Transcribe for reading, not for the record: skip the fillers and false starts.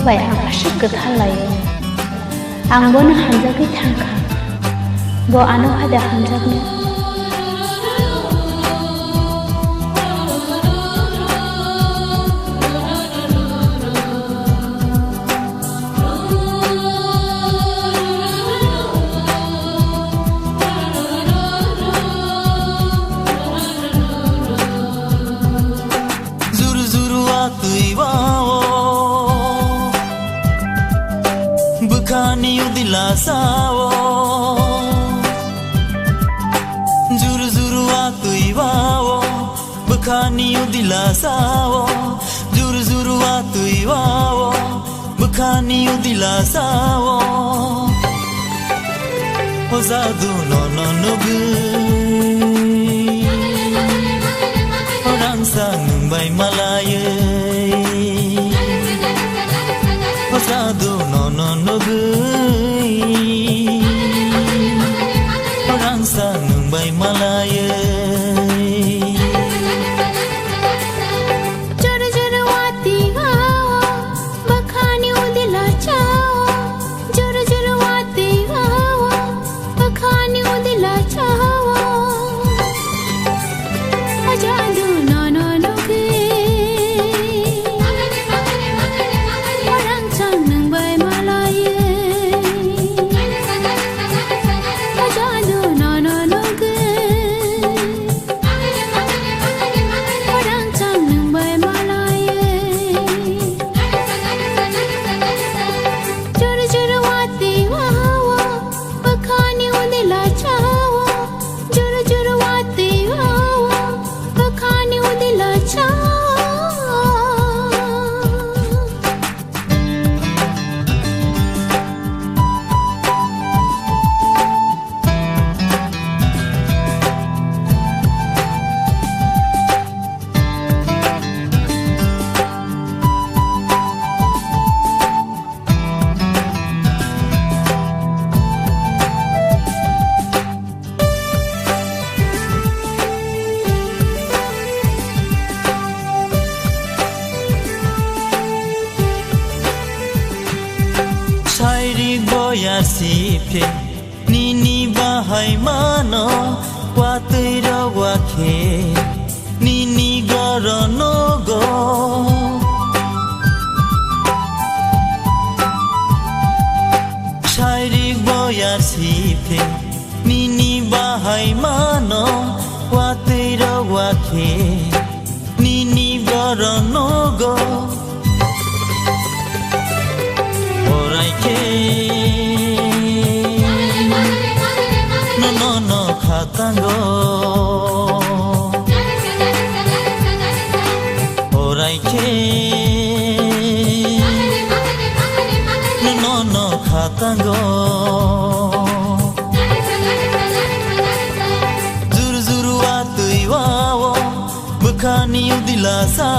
जाबाय आं आसि गोथालायो आंबोनो हानजाखै थांखा bo ano hada hanjaknya zuru atui wao bukhani udilasa bukhani udilasa juru atui wao bukhani udilasa ho zadu no nugu orang sang bai malaye ho zadu no nugu orang sang bai malaye Siphe nini bahai mano wateira wakhe nini gorono go shairik boyar siphe nini bahai mano wateira wakhe nini gorono go orai ke no khatango orai ke no khatango juru atui wao bukhani udilasa